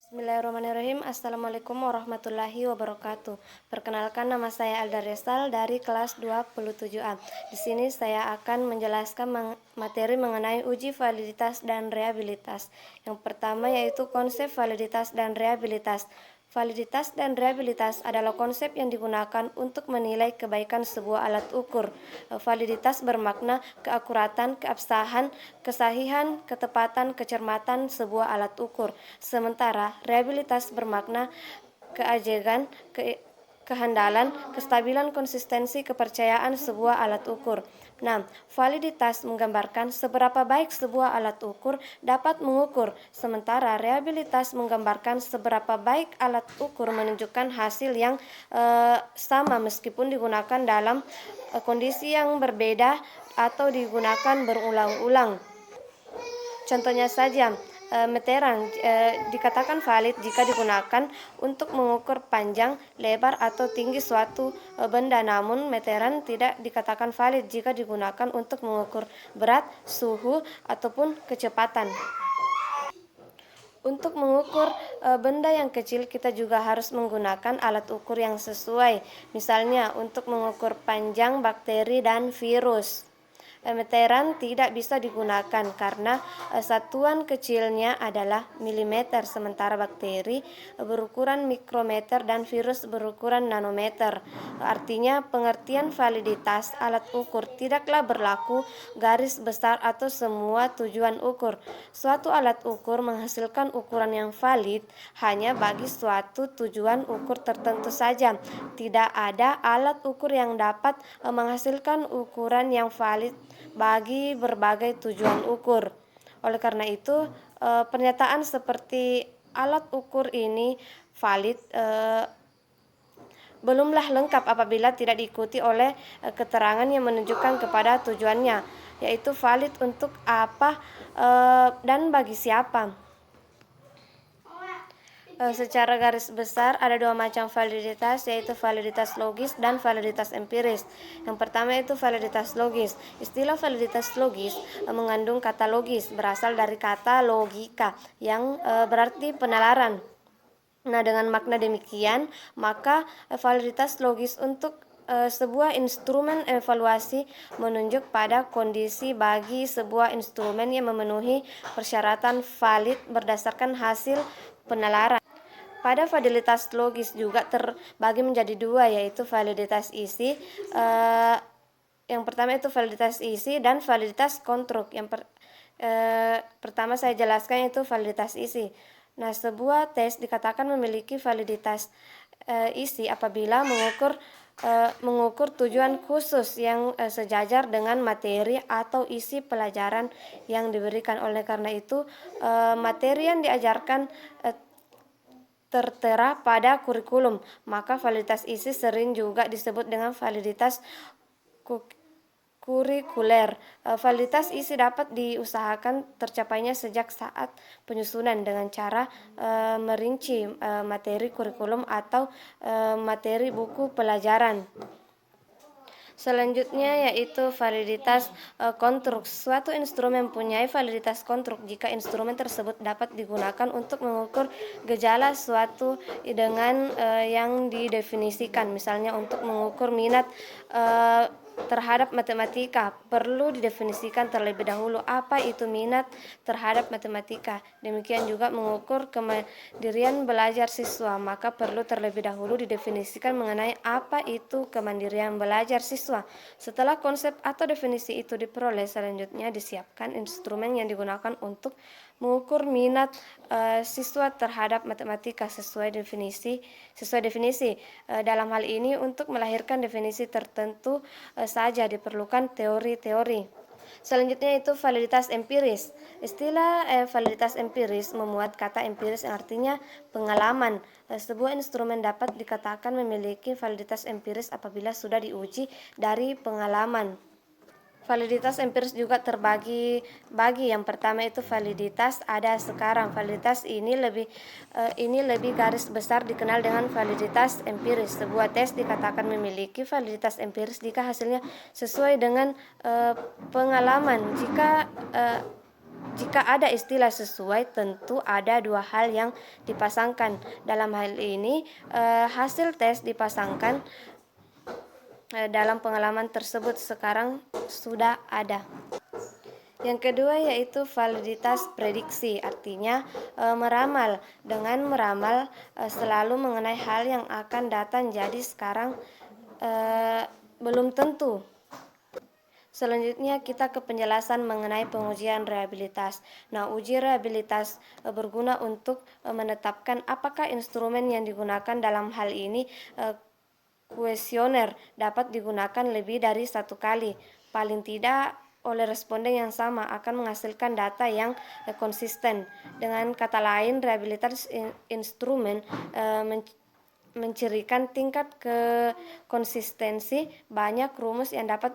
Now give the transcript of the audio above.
Bismillahirrahmanirrahim. Assalamualaikum warahmatullahi wabarakatuh. Perkenalkan, nama saya Alda Resal dari kelas 27A. Di sini saya akan menjelaskan materi mengenai uji validitas dan reabilitas. Yang pertama yaitu konsep validitas dan reabilitas. Validitas dan reabilitas adalah konsep yang digunakan untuk menilai kebaikan sebuah alat ukur. Validitas bermakna keakuratan, keabsahan, kesahihan, ketepatan, kecermatan sebuah alat ukur. Sementara reabilitas bermakna keajegan, kehandalan, kestabilan, konsistensi, kepercayaan sebuah alat ukur. Nah, validitas menggambarkan seberapa baik sebuah alat ukur dapat mengukur, sementara reabilitas menggambarkan seberapa baik alat ukur menunjukkan hasil yang sama meskipun digunakan dalam kondisi yang berbeda atau digunakan berulang-ulang. Contohnya saja, meteran dikatakan valid jika digunakan untuk mengukur panjang, lebar, atau tinggi suatu benda, namun meteran tidak dikatakan valid jika digunakan untuk mengukur berat, suhu, ataupun kecepatan. Untuk mengukur benda yang kecil, kita juga harus menggunakan alat ukur yang sesuai. Misalnya, untuk mengukur panjang bakteri dan virus, meteran tidak bisa digunakan karena satuan kecilnya adalah milimeter, sementara bakteri berukuran mikrometer dan virus berukuran nanometer. Artinya, pengertian validitas alat ukur tidaklah berlaku garis besar atau semua tujuan ukur. Suatu alat ukur menghasilkan ukuran yang valid hanya bagi suatu tujuan ukur tertentu saja. Tidak ada alat ukur yang dapat menghasilkan ukuran yang valid bagi berbagai tujuan ukur. Oleh karena itu, pernyataan seperti alat ukur ini valid belumlah lengkap apabila tidak diikuti oleh keterangan yang menunjukkan kepada tujuannya, yaitu valid untuk apa dan bagi siapa. Secara garis besar ada dua macam validitas, yaitu validitas logis dan validitas empiris. Yang pertama itu validitas logis. Istilah validitas logis mengandung kata logis, berasal dari kata logika yang berarti penalaran. Nah, dengan makna demikian, maka validitas logis untuk sebuah instrumen evaluasi menunjuk pada kondisi bagi sebuah instrumen yang memenuhi persyaratan valid berdasarkan hasil penalaran. Pada validitas logis juga terbagi menjadi dua, yaitu validitas isi. Yang pertama itu validitas isi dan validitas konstruk. Pertama saya jelaskan itu validitas isi. Nah, sebuah tes dikatakan memiliki validitas isi apabila mengukur tujuan khusus yang sejajar dengan materi atau isi pelajaran yang diberikan. Oleh karena itu, materi yang diajarkan tertera pada kurikulum, maka validitas isi sering juga disebut dengan validitas kurikuler. Validitas isi dapat diusahakan tercapainya sejak saat penyusunan dengan cara merinci materi kurikulum atau materi buku pelajaran. Selanjutnya yaitu validitas konstruk. Suatu instrumen mempunyai validitas konstruk jika instrumen tersebut dapat digunakan untuk mengukur gejala suatu dengan yang didefinisikan. Misalnya untuk mengukur minat terhadap matematika, perlu didefinisikan terlebih dahulu apa itu minat terhadap matematika. Demikian juga mengukur kemandirian belajar siswa, maka perlu terlebih dahulu didefinisikan mengenai apa itu kemandirian belajar siswa. Setelah konsep atau definisi itu diperoleh, selanjutnya disiapkan instrumen yang digunakan untuk mengukur minat siswa terhadap matematika sesuai definisi. Dalam hal ini, untuk melahirkan definisi tertentu saja diperlukan teori-teori. Selanjutnya itu validitas empiris. Istilah validitas empiris memuat kata empiris yang artinya pengalaman. Sebuah instrumen dapat dikatakan memiliki validitas empiris apabila sudah diuji dari pengalaman. Validitas empiris juga terbagi. Yang pertama itu validitas ada sekarang. Validitas ini lebih garis besar dikenal dengan validitas empiris. Sebuah tes dikatakan memiliki validitas empiris jika hasilnya sesuai dengan pengalaman. Jika Jika ada istilah sesuai, tentu ada dua hal yang dipasangkan. Dalam hal ini, hasil tes dipasangkan dalam pengalaman tersebut sekarang sudah ada. Yang kedua yaitu validitas prediksi, artinya meramal. Dengan meramal selalu mengenai hal yang akan datang, jadi sekarang belum tentu. Selanjutnya kita ke penjelasan mengenai pengujian rehabilitas. Nah, uji rehabilitas berguna untuk menetapkan apakah instrumen yang digunakan dalam hal ini kuesioner dapat digunakan lebih dari satu kali. Paling tidak oleh responden yang sama akan menghasilkan data yang konsisten. Dengan kata lain, rehabilitas instrumen mencirikan tingkat konsistensi banyak rumus yang dapat